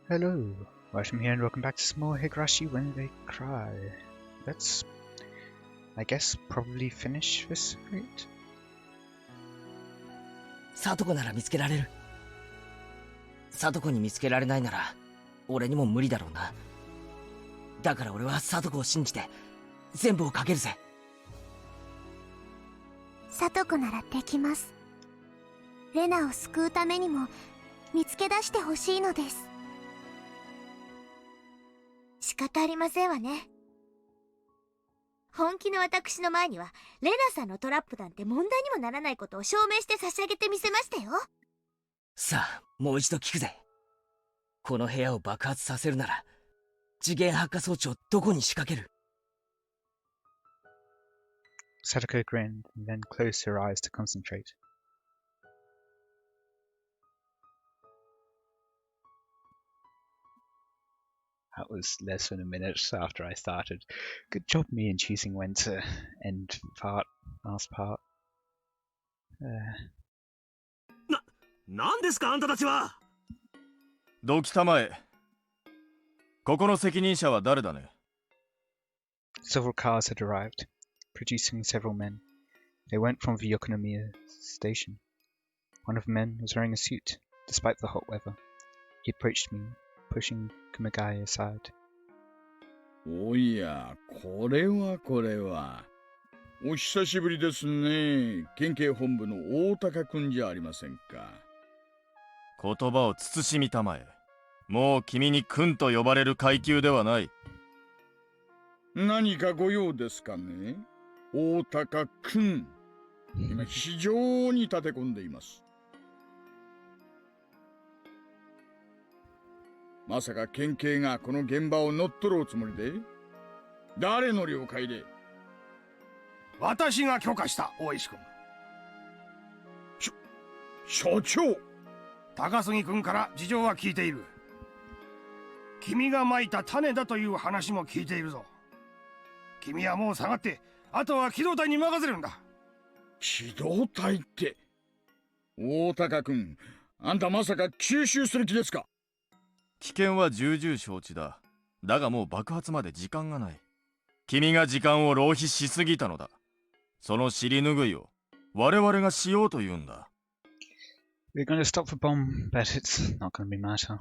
Hello, Watem here and welcome back to some more Higurashi When They Cry. Let's, I guess, probably finish this route? Satoko なら見つけられる。Satoko に見つけられないなら、俺にも無理だろうな。だから俺はSatokoを信じて、全部をかけるぜ。Satoko ならできます。レナを救うためにも見つけ出してほしいのです。仕方ありませんわね。本気の私の前にはレナさんのトラップなんて問題にもならないことを証明して差し上げてみせましたよ。さあ、もう一度聞くぜ。この部屋を爆発させるなら、次元発火装置をどこに仕掛ける？ Satoko grinned and then closed her eyes to concentrate. That was less than a minute after I started. Good job me in choosing when to end last part. なんですかあんたたちは。どきたまえ。ここの責任者は誰だね。 Several cars had arrived, producing several men. They went from the Yokonomiya station. One of the men was wearing a suit, despite the hot weather. He approached me, pushing Kumagai aside. おや、これは。お久しぶりですね。県警本部の大高くんじゃありませんか。言葉を慎みたまえ。もう君に君と呼ばれる階級ではない。何かご用ですかね、大高くん。今非常に立て込んでいます。まさか県警がこの現場を乗っ取ろうつもりで？誰の了解で？私が許可した、大石君。所長！高杉君から事情は聞いている。君がまいた種だという話も聞いているぞ。君はもう下がって、あとは機動隊に任せるんだ。機動隊って。大高君、あんたまさか吸収する気ですか？危険は重々承知だ。だがもう爆発まで時間がない。君が時間を浪費しすぎたのだ。その尻拭いを我々がしようというんだ。We're going to stop the bomb, but it's not going to be matter.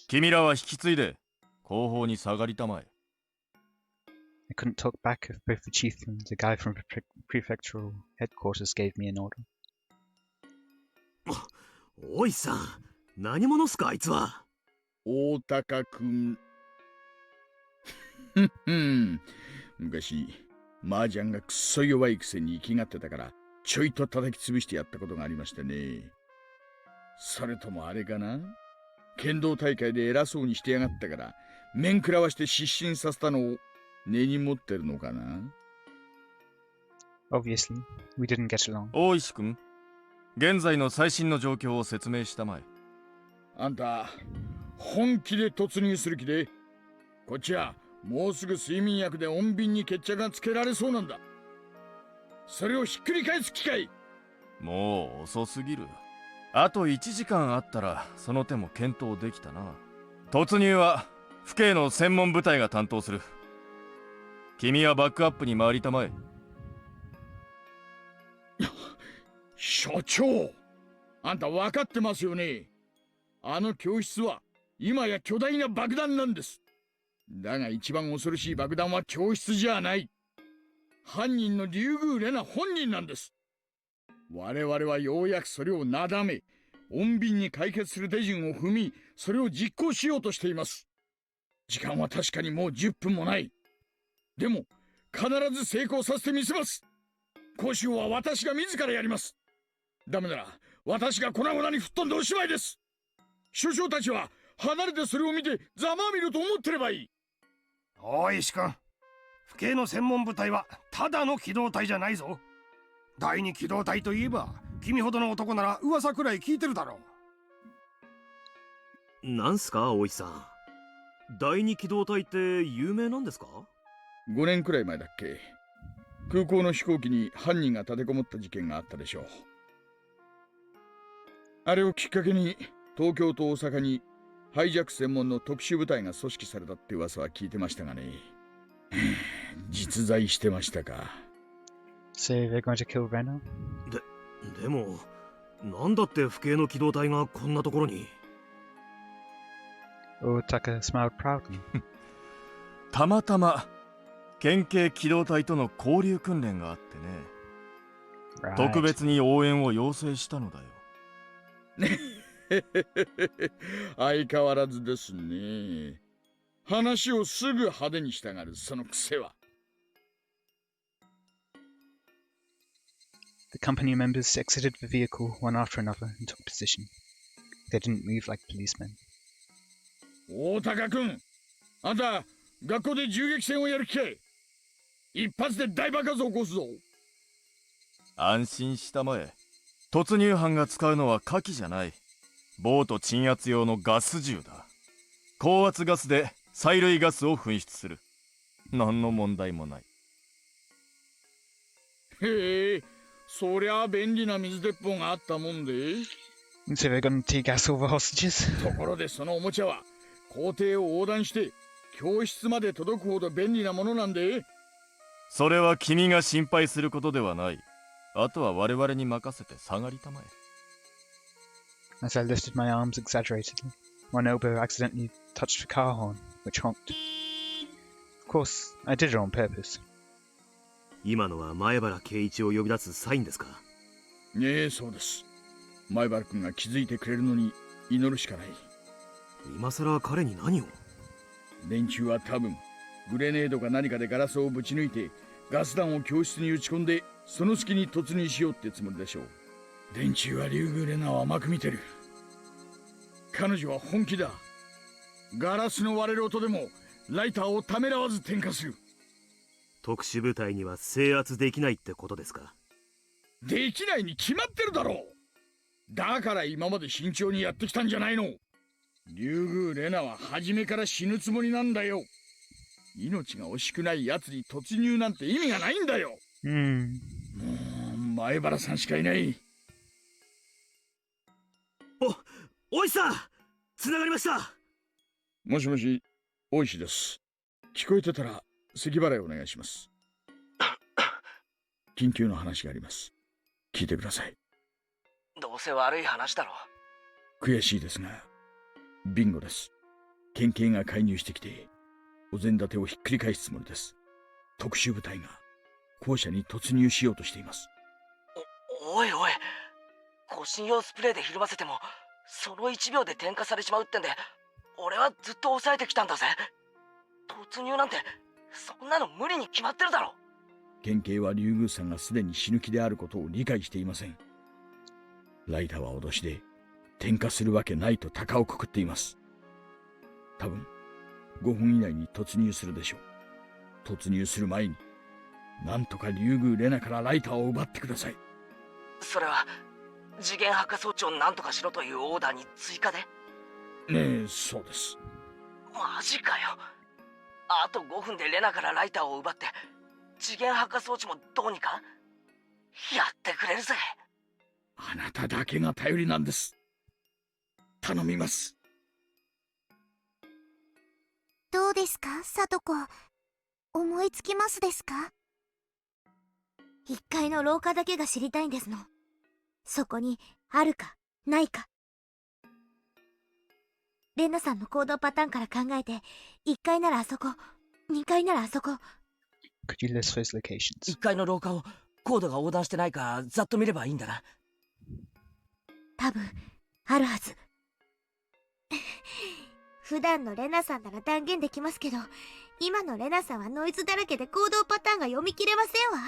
君らは引き継いで後方に下がりたまえ。I couldn't talk back if both the chief and the guy from prefectural headquarters gave me an order. おいさん、何者っすかあいつは。大高くん。昔麻雀がくっそ弱いくせに生きがってたからちょいと叩き潰してやったことがありましてね。それともあれかな、剣道大会で偉そうにしてやがったから面食らわして失神させたのを根に持ってるのかな。 Obviously, we didn't get along. 大石君、現在の最新の状況を説明したまえ。あんた本気で突入する気で？こっちはもうすぐ睡眠薬で穏便に決着がつけられそうなんだ。それをひっくり返す機会。もう遅すぎる。あと1時間あったらその手も検討できたな。突入は府警の専門部隊が担当する。君はバックアップに回りたまえ。所長、あんた分かってますよね。あの教室は今や巨大な爆弾なんです。だが一番恐ろしい爆弾は教室じゃない。犯人のリュウグウレナ本人なんです。我々はようやくそれをなだめ、穏便に解決する手順を踏み、それを実行しようとしています。時間は確かにもう10分もない。でも必ず成功させてみせます。交渉は私が自らやります。ダメなら私が粉々に吹っ飛んでおしまいです。所長たちは離れてそれを見てざまあみろと思ってればいい。大石君、府警の専門部隊はただの機動隊じゃないぞ。第二機動隊といえば君ほどの男なら噂くらい聞いてるだろう。なんすか大石さん、第二機動隊って有名なんですか？5年くらい前だっけ、空港の飛行機に犯人が立てこもった事件があったでしょう。あれをきっかけに東京と大阪にハイジャック専門の特殊部隊が組織されたって噂は聞いてましたがね。実在してましたか。So they're going to kill Rena? でも、なんだって不敬の機動隊がこんなところに。Otaka smiled proudly. たまたま県警機動隊との交流訓練があってね、特別に応援を要請したのだよ。相変わらずですね。話をすぐ派手にしたがるその癖は。The company members exited the vehicle one after another and took position. They didn't move like policemen. 大高君、あんた学校で銃撃戦をやる気かい？一発で大爆発を起こすぞ。安心したまえ。突入班が使うのは火器じゃない。ボート鎮圧用のガス銃だ。高圧ガスで催涙ガスを噴出する。何の問題もない。へえ、そりゃ便利な水鉄砲があったもんで。So they're going to tear gas all the hostages? ところでそのおもちゃは校庭を横断して教室まで届くほど便利なものなんで。それは君が心配することではない。あとは我々に任せて下がりたまえ。As I lifted my arms exaggeratedly, one elbow accidentally touched the car horn, which honked. Of course, I did it on purpose. 今のは前原圭一を呼び出すサインですか？ねえ、そうです。前原君が気づいてくれるのに祈るしかない。今さら彼に何を？連中は多分グレネードか何かでガラスをぶち抜いてガス弾を教室に撃ち込んでその隙に突入しようってつもりでしょう。連中はリュウグウレナを甘く見てる。彼女は本気だ。ガラスの割れる音でもライターをためらわず点火する。特殊部隊には制圧できないってことですか？できないに決まってるだろう。だから今まで慎重にやってきたんじゃないの。リュウグウレナは初めから死ぬつもりなんだよ。命が惜しくない奴に突入なんて意味がないんだよ。もう前原さんしかいない。おいさん、繋がりました。もしもし、大石です。聞こえてたら咳払いお願いします。緊急の話があります。聞いてください。どうせ悪い話だろ。悔しいですがビンゴです。県警が介入してきてお膳立てをひっくり返すつもりです。特殊部隊が校舎に突入しようとしています。おいおい、護身用スプレーでひるませてもその1秒で点火されちまうってんで俺はずっと抑えてきたんだぜ。突入なんてそんなの無理に決まってるだろ。県警は竜宮さんがすでに死ぬ気であることを理解していません。ライターは脅しで点火するわけないと鷹をくくっています。多分5分以内に突入するでしょう。突入する前になんとか竜宮レナからライターを奪ってください。それは次元発火装置を何とかしろというオーダーに追加で？ねえ、そうです。マジかよ。あと5分でレナからライターを奪って次元発火装置もどうにかやってくれるぜ。あなただけが頼りなんです。頼みます。どうですか、サトコ。思いつきますですか？1階の廊下だけが知りたいんですの。そこにあるかないか。レナさんの行動パターンから考えて1階ならあそこ、2階ならあそこ。Could you list those locations? 1階の廊下をコードが横断してないかざっと見ればいいんだな。多分あるはず。普段のレナさんなら断言できますけど、今のレナさんはノイズだらけで行動パターンが読み切れませんわ。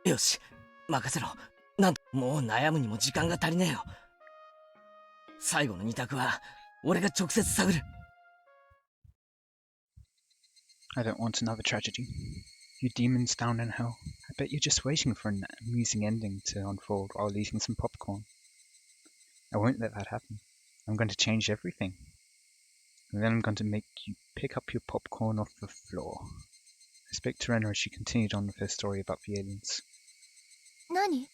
よし、任せろ。なんともう悩むにも時間が足りねえよ。最後の2択は俺が直接探る。I don't want another tragedy. You demons down in hell. I bet you're just waiting for an amusing ending to unfold while eating some popcorn. I won't let that happen. I'm going to change everything. And then I'm going to make you pick up your popcorn off the floor. I spoke to Rena as she continued on with her story about the aliens. 何？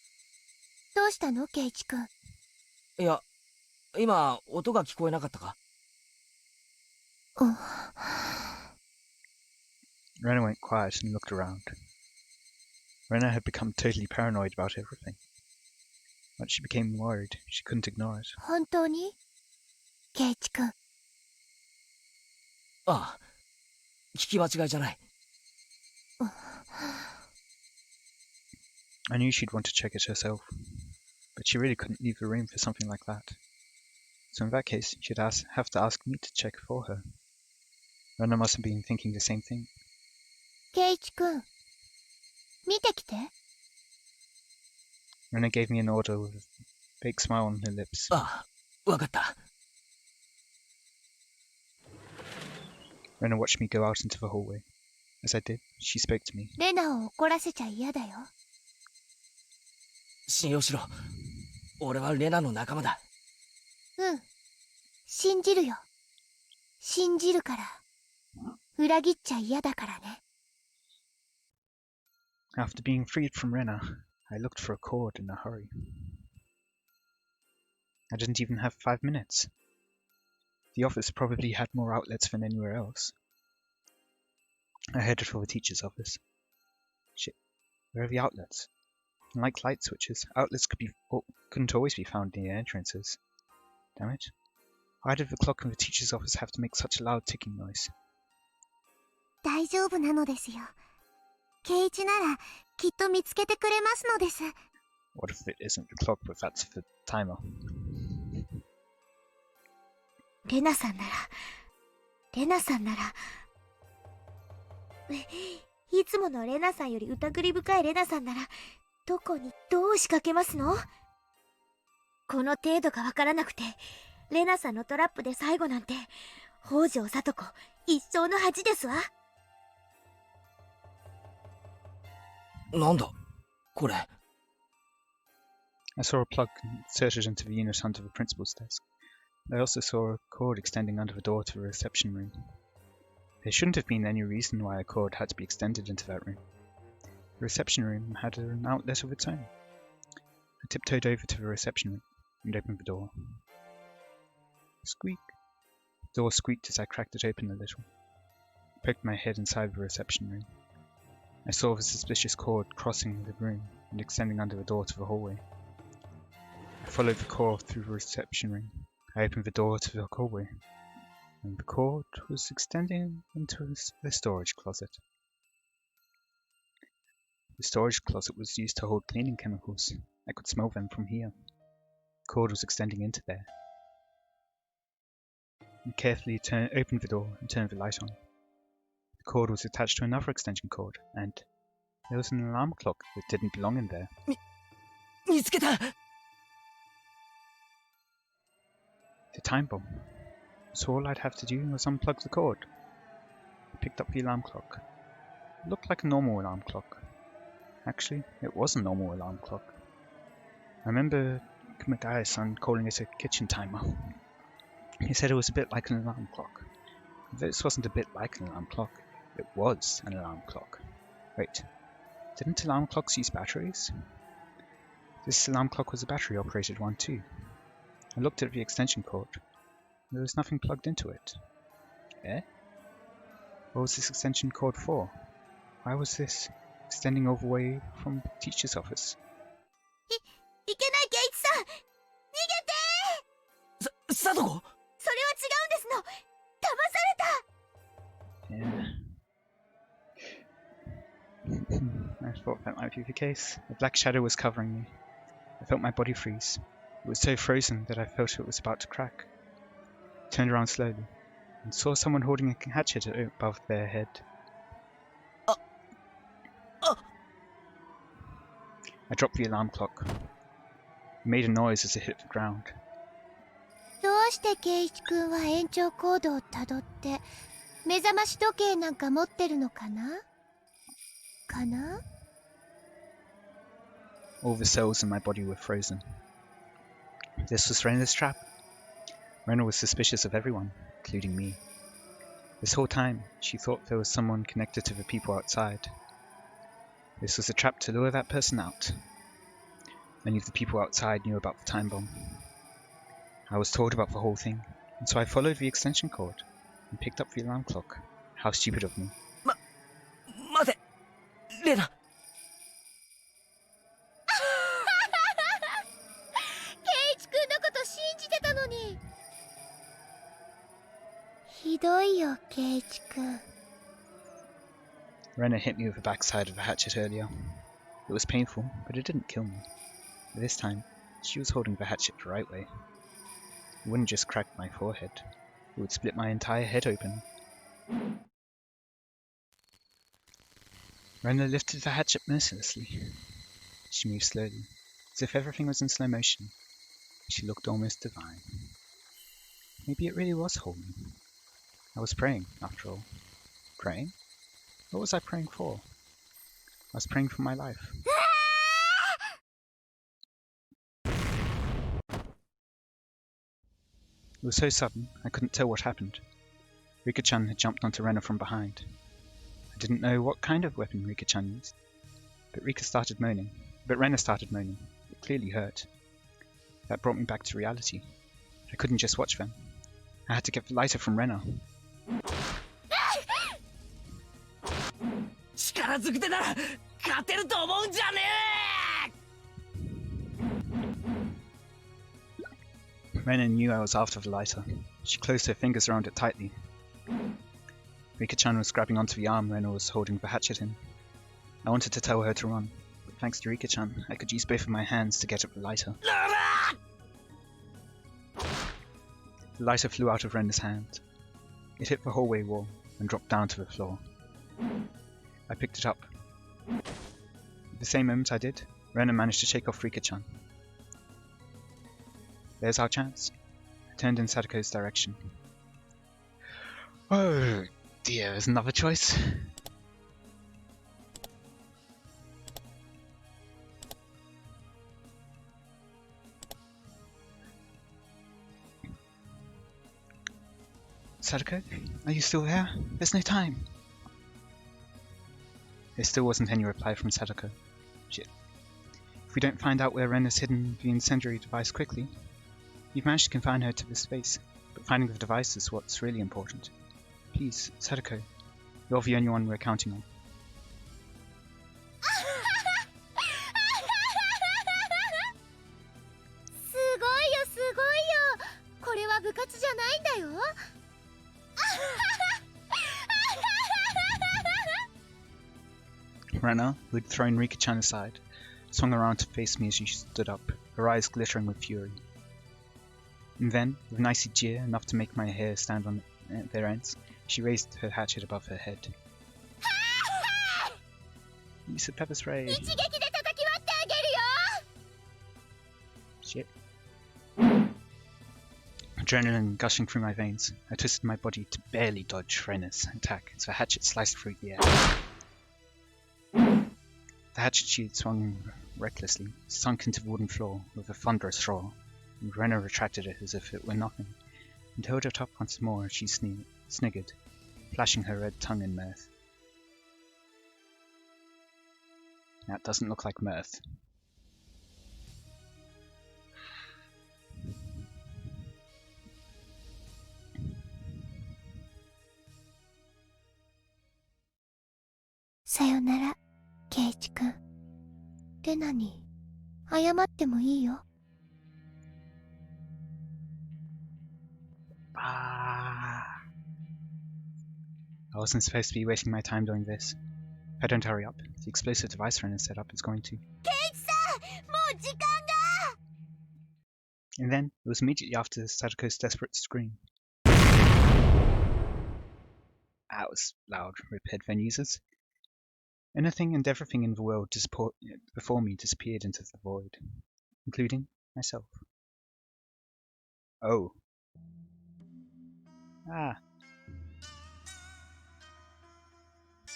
どうしたの、ケイチ君。いや、今音が聞こえなかったか？ Rena went quiet and looked around. Rena had become totally paranoid about everything. Once she became worried, she couldn't ignore it. 本当にケイチ君。ああ、聞き間違いじゃない。I knew she'd want to check it herself, but she really couldn't leave the room for something like that. So in that case, she'd have to ask me to check for her. Rena must have been thinking the same thing. ケイチ君、見てきて。Rena gave me an order with a fake smile on her lips. ああ、わかった。Rena watched me go out into the hallway. As I did, she spoke to me. レナを怒らせちゃ嫌だよ。信用しろ。俺はレナの仲間だ。うん。信じるよ。信じるから。裏切っちゃ嫌だからね。After being freed from Rena, I looked for a cord in a hurry. I didn't even have 5 minutes. The office probably had more outlets than anywhere else. I headed for the teacher's office. Shit, where are the outlets? Unlike light switches, outlets couldn't always be found near entrances. Damn it. Why did the clock in the teacher's office have to make such a loud ticking noise? 大丈夫なのですよ。ケイチならきっと見つけてくれますのです。What if it isn't the clock, but that's the timer? レナさんならいつものレナさんより疑り深いレナさんならどこにどう仕掛けますの？この程度がわからなくてレナさんのトラップで最後なんて北条聡子一生の恥ですわ。なんだこれ。I saw a plug inserted into the unit under the principal's desk. I also saw a cord extending under the door to the reception room. There shouldn't have been any reason why a cord had to be extended into that room. The reception room had an outlet of its own. I tiptoed over to the reception room and opened the door. Squeak. The door squeaked as I cracked it open a little. I poked my head inside the reception room. I saw the suspicious cord crossing the room and extending under the door to the hallway. I followed the cord through the reception room. I opened the door to the hallway, and the cord was extending into the storage closet. The storage closet was used to hold cleaning chemicals. I could smell them from here. The cord was extending into there. I carefully opened the door and turned the light on. The cord was attached to another extension cord, and there was an alarm clock that didn't belong in there. 見つけた。The time bomb. So all I'd have to do was unplug the cord. I picked up the alarm clock. It looked like a normal alarm clock. Actually, it was a normal alarm clock. I remember Kumagaya-san calling it a kitchen timer. He said it was a bit like an alarm clock. This wasn't a bit like an alarm clock. It was an alarm clock. Wait, didn't alarm clocks use batteries? This alarm clock was a battery-operated one too. I looked at the extension cord. There was nothing plugged into it. Eh? What was this extension cord for? Why was this extending all the way from the teacher's office? いけないケイチさん、逃げてサトコ。それは違うんですの。騙された。 Yeah. I thought that might be the case. A black shadow was covering me. I felt my body freeze. It was so frozen that I felt it was about to crack. I turned around slowly and saw someone holding a hatchet above their head. I dropped the alarm clock. It made a noise as it hit the ground. どうしてケイチ君は延長コードをたどって目覚まし時計なんか持ってるのかな？ All the cells in my body were frozen. This was Rena's trap. Rena was suspicious of everyone, including me. This whole time, she thought there was someone connected to the people outside. This was a trap to lure that person out. Many of the people outside knew about the time bomb. I was told about the whole thing, and so I followed the extension cord. and picked up the alarm clock. How stupid of me. 待てレナ。ケイチ君のこと信じてたのに。ひどいよ、ケイチ君。Rena hit me with the backside of the hatchet earlier. It was painful, but it didn't kill me. This time, she was holding the hatchet the right way. It wouldn't just crack my forehead, it would split my entire head open. Rena lifted the hatchet mercilessly. She moved slowly, as if everything was in slow motion. She looked almost divine. Maybe it really was holy. I was praying, after all. Praying? What was I praying for? I was praying for my life. It was so sudden, I couldn't tell what happened. Rika-chan had jumped onto Rena from behind. I didn't know what kind of weapon Rika-chan used. But Rena started moaning. It clearly hurt. That brought me back to reality. I couldn't just watch them. I had to get the lighter from Rena. 力ずくでなら勝てると思うんじゃねえ。 Rena knew I was after the lighter. She closed her fingers around it tightly. Rika-chan was grabbing onto the arm Rena was holding the hatchet in. I wanted to tell her to run, but thanks to Rika-chan, I could use both of my hands to get at the lighter. The lighter flew out of Rena's hand. It hit the hallway wall and dropped down to the floor. I picked it up. At the same moment I did, Rena managed to shake off Rika-chan. There's our chance. I turned in Satoko's direction. Oh dear, there's another choice. Satoko, are you still there? There's no time. There still wasn't any reply from Satoko. Shit. If we don't find out where Ren has hidden the incendiary device quickly, we've managed to confine her to this space, but finding the device is what's really important. Please, Satoko, you're the only one we're counting on. すごいよ、すごいよ。これは部活じゃないんだよ。Rena, who had thrown Rika-chan aside, swung around to face me as she stood up, her eyes glittering with fury. And then, with an icy jeer enough to make my hair stand on their ends, she raised her hatchet above her head. Use a pepper spray. 一撃で叩き割ってあげるよ。 Shit. Adrenaline gushing through my veins, I twisted my body to barely dodge Rena's attack as the hatchet sliced through the air. The hatchet sheet swung recklessly, sunk into the wooden floor with a thunderous roar, and Rena retracted it as if it were nothing, and held it up once more as she sniggered, flashing her red tongue in mirth. That doesn't look like mirth. Sayonara, Keiichi-kun. Renaに謝ってもいいよ。I wasn't supposed to be wasting my time doing this. If I don't hurry up, the explosive device Rena set up is going to. ケイイチさん、もう時間が。 And then, it was immediately after Satoko's desperate scream. That was loud, rip headphone users. Anything and everything in the world before me disappeared into the void, including myself. Oh. Ah.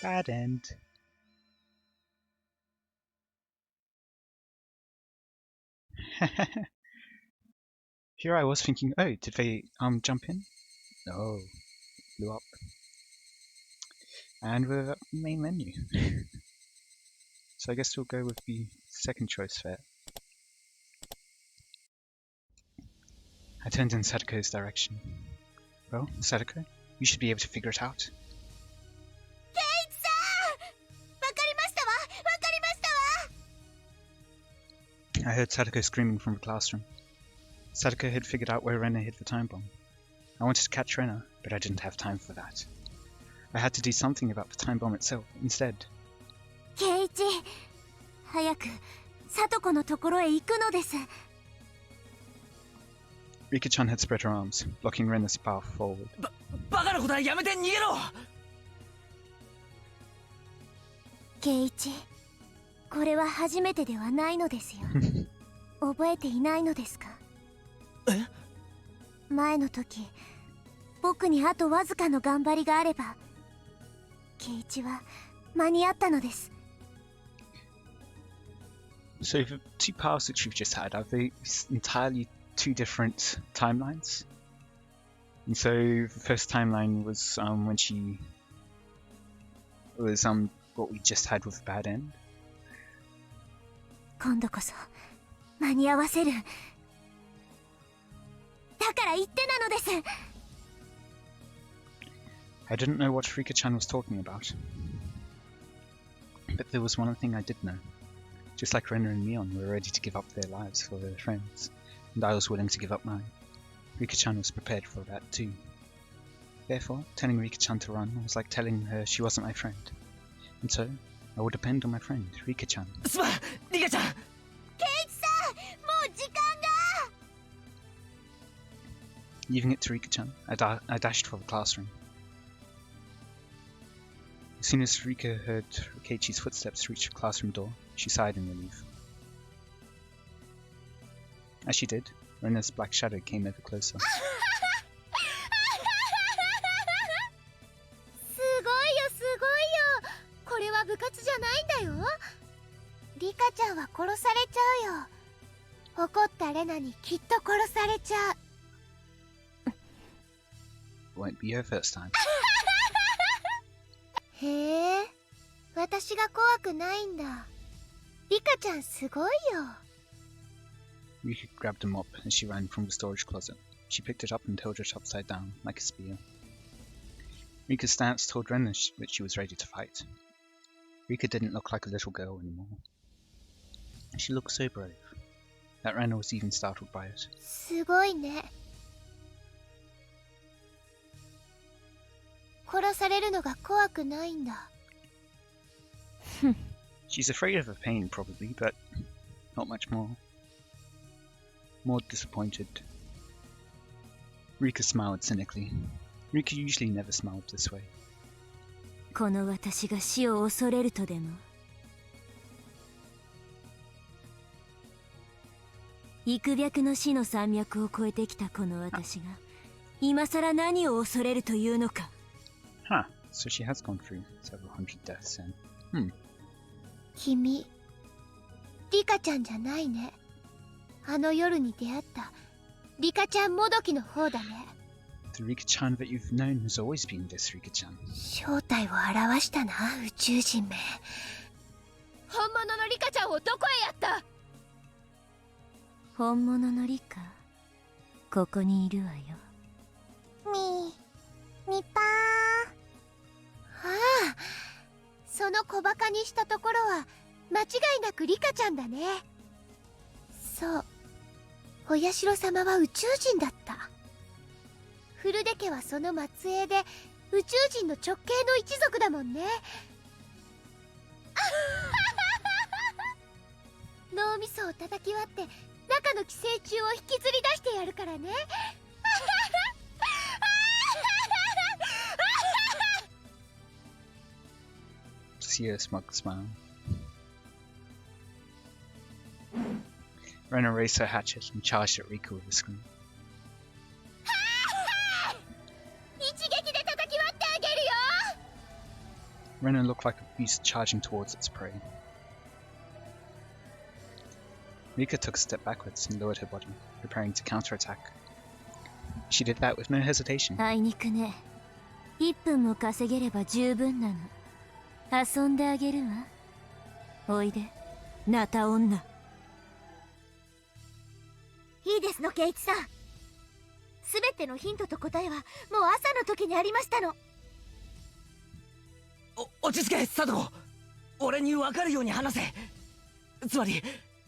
Bad end. Here I was thinking, oh, did they jump in? No, blew up. And we're at the main menu. So I guess we'll go with the second choice there. I turned in Satoko's direction. Well, Satoko, You should be able to figure it out. ケイチさん、わかりましたわ、わかりましたわ。 I heard Satoko screaming from the classroom. Satoko had figured out where Rena hid the time bomb. I wanted to catch Rena, but I didn't have time for that. I had to do something about the time bomb itself instead. ケイチ、早くサトコのところへ行くのです。Rika-chan had spread her arms, blocking Rena's path forward. バカなことはやめて逃げろ。ケイチ、これは初めてではないのですよ。覚えていないのですか？え？前の時、僕にあとわずかの頑張りがあれば、ケイチは間に合ったのです。So the two paths that you've just had, are they entirely two different timelines? And so the first timeline was when she was what we just had with a bad end. 今度こそ間に合わせる。だから言ってなのです。I didn't know what Rika-chan was talking about. But there was one thing I did know. Just like Rena and Mion were ready to give up their lives for their friends, and I was willing to give up mine. Rika-chan was prepared for that too. Therefore, telling Rika-chan to run was like telling her she wasn't my friend. And so, I would depend on my friend, Rika-chan. すまん、リカちゃん。ケイチさん、もう時間が。 Leaving it to Rika-chan, I dashed for the classroom. As soon as Rika heard Keiichi's footsteps reach the classroom door, she sighed in relief. As she did, Rena's black shadow came ever closer. すごいよ、すごいよ。これは部活じゃないんだよ。リカちゃんは殺されちゃうよ。怒ったレナにきっと殺されちゃう。It won't be your first time. へえ、私が怖くないんだ。リカちゃんすごいよ。Rika grabbed a mop as she ran from the storage closet. She picked it up and held it upside down, like a spear. Rika's stance told Rena that she was ready to fight. Rika didn't look like a little girl anymore. She looked so brave, that Rena was even startled by it. すごいね。殺されるのが怖くないんだ。She's afraid of her pain, probably, but not much more. More disappointed. Rika smiled cynically. Rika usually never smiled this way. この私が死を恐れるとでも。幾百の死の山脈を越えてきたこの私が今さら何を恐れるというのか。Huh, so she has gone through several hundred deaths then. 君、リカちゃんじゃないね。あの夜に出会ったリカちゃんもどきの方だね。The Rika-chan that you've known has always been this Rika-chan. 正体を表したな、宇宙人め。本物のリカちゃんをどこへやった？本物のリカ、ここにいるわよ。みぱー。ああ、その小バカにしたところは間違いなくリカちゃんだね。そう、お社様は宇宙人だった。古出家はその末裔で宇宙人の直系の一族だもんね。脳みそを叩き割って中の寄生虫を引きずり出してやるからね。See her smug smile. Rena raised her hatchet and charged at Rika with a scream. 一撃で叩き割ってあげるよ。 Rena looked like a beast charging towards its prey. Rika took a step backwards and lowered her body, preparing to counterattack. She did that with no hesitation. あいにくね。1分も稼げれば十分なの。遊んであげるわ。おいで、ナタ女。いいですの、ケイチさん。すべてのヒントと答えはもう朝の時にありましたの。落ち着け、佐藤。俺に分かるように話せ。つまり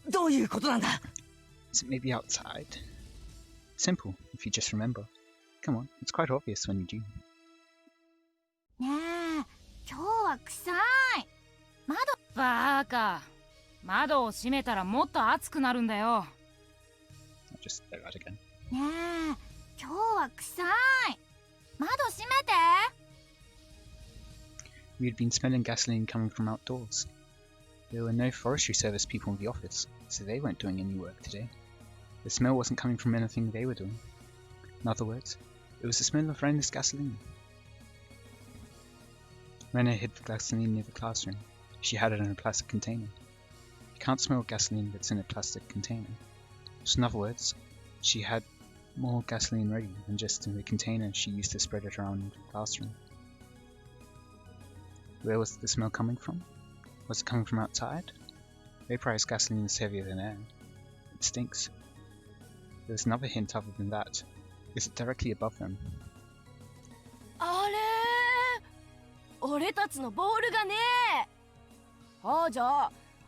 どういうことなんだ？ Is it maybe outside? Simple, if you just remember. Come on, it's quite obvious when you do. ねえ、今日は臭い。窓。バーカ。窓を閉めたらもっと暑くなるんだよ。I'll just say that again. ねえ、今日は臭い。窓閉めて。We had been smelling gasoline coming from outdoors. There were no forestry service people in the office, so they weren't doing any work today. The smell wasn't coming from anything they were doing. In other words, it was the smell of Rena's gasoline. Rena hid the gasoline near the classroom. She had it in a plastic container. You can't smell gasoline that's in a plastic container. So in other words, she had more gasoline ready than just in the container she used to spread it around the classroom. Where was the smell coming from? Was it coming from outside? Vaporized gasoline is heavier than air. It stinks. There was another hint other than that. Is it directly above them? あれ俺たちのボールがねえ。北条、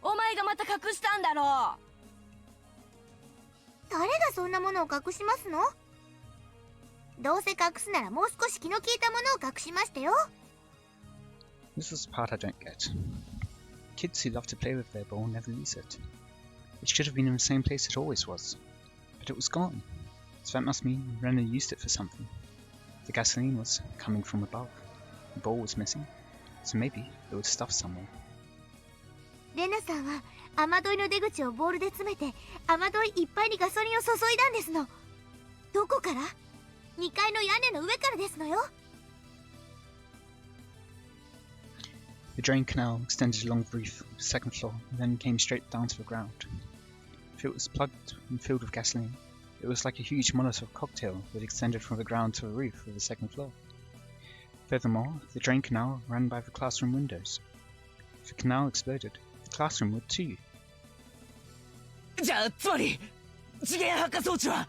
お前がまた隠したんだろう。誰がそんなものを隠しますの？どうせ隠すならもう少し気の利いたものを隠しましたよ。This is the part I don't get. Kids who love to play with their ball never lose it. It should have been in the same place it always was. But it was gone. So that must mean Rena used it for something. The gasoline was coming from above. The ball was missing. So maybe it was stuffed somewhere. レナさんは雨どいの出口をボールで詰めて雨どいいっぱいにガソリンを注いだんですの。どこから？ 2 階の屋根の上からですのよ。The drain canal extended along the roof of the second floor and then came straight down to the ground. If it was plugged and filled with gasoline, it was like a huge Molotov cocktail that extended from the ground to the roof of the second floor. Furthermore, the drain canal ran by the classroom windows. If the canal exploded, the classroom would too. じゃあつまり次元発火装置は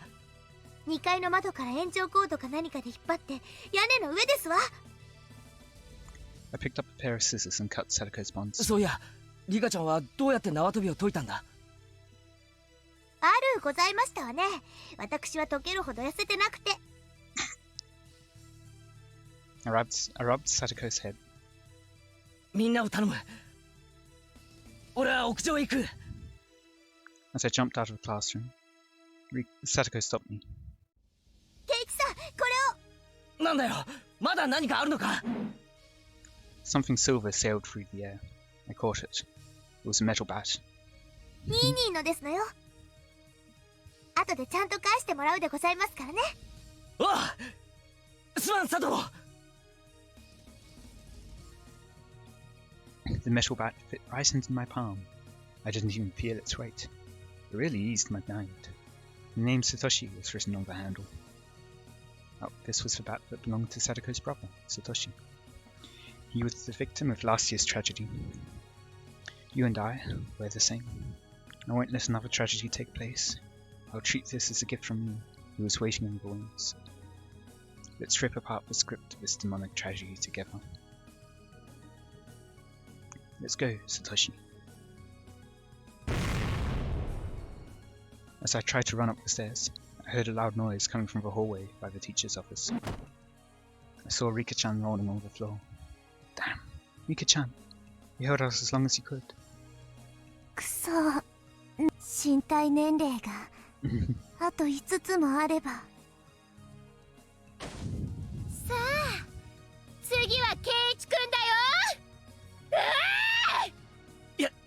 2階の窓から延長コードか何かで引っ張って屋根の上ですわ。I picked up a pair of scissors and cut Satoko's bonds. そういや、リカちゃんはどうやって縄跳びを解いたんだ？あるございましたわね。私は解けるほど痩せてなくて。I rubbed Satoko's head. みんなを頼む。俺は屋上へ行く。As I jumped out of the classroom, Satoko stopped me. ケイチさん、これを。なんだよ、まだ何かあるのか？ Something silver sailed through the air. I caught it. It was a metal bat. ニーニーのですのよ。後でちゃんと返してもらうでございますからね。おう、すまん佐藤。The metal bat fit right into my palm. I didn't even feel its weight. It really eased my mind. The name Satoshi was written on the handle. Oh, this was the bat that belonged to Satoko's brother, Satoshi. He was the victim of last year's tragedy. You and I were the same. I won't let another tragedy take place. I'll treat this as a gift from you, who was waiting in the wings. Let's rip apart the script of this demonic tragedy together. Let's go, Satoshi. As I tried to run up the stairs, I heard a loud noise coming from the hallway by the teacher's office. I saw Rika-chan rolling on the floor. Damn, Rika-chan, you held us as long as you could. くそ、身体年齢があと5つもあれば。さあ、次はケイイチくんだよ。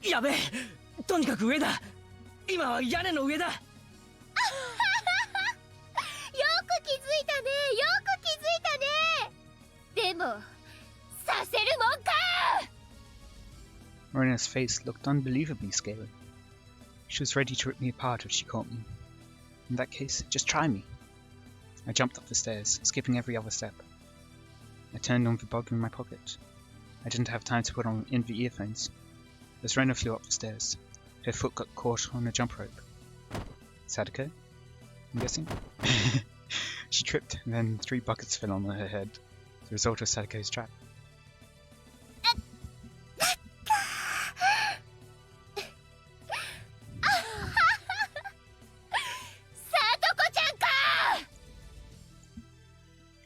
やべえ、とにかく上だ。今は屋根の上だ。よく気づいたね、よく気づいたね。でもさせるもんか。 Rena's face looked unbelievably scary. She was ready to rip me apart if she caught me. In that case, just try me. I jumped up the stairs, skipping every other step. I turned on the bug in my pocket. I didn't have time to put on in the earphones. As Rena flew up the stairs, her foot got caught on a jump rope. Satoko? I'm guessing? She tripped, and then 3 buckets fell on her head, the result of Satoko's trap.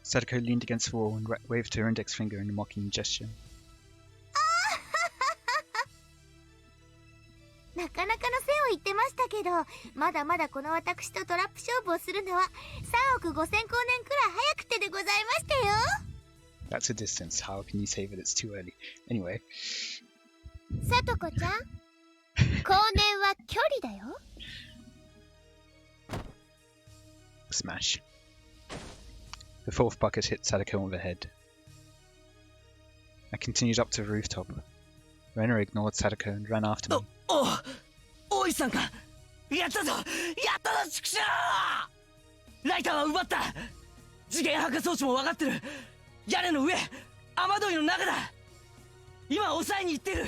Satoko leaned against the wall and waved her index finger in a mocking gesture. なかなかの線を言ってましたけど、まだまだこの私とトラップ勝負をするのは3億5000光年くらい早くてでございましたよ。 That's a distance. How can you say that it's too early? Anyway. さとこちゃん、光年は距離だよ。 Smash. The 4th bucket hit Satoko on the head. I continued up to the rooftop. Rena ignored Satoko and ran after me. おいさんか。やったぞ、やったぞ、畜生。ライターは奪った。次元破壊装置も分かってる。屋根の上、雨どいの中だ。今抑えに行ってる。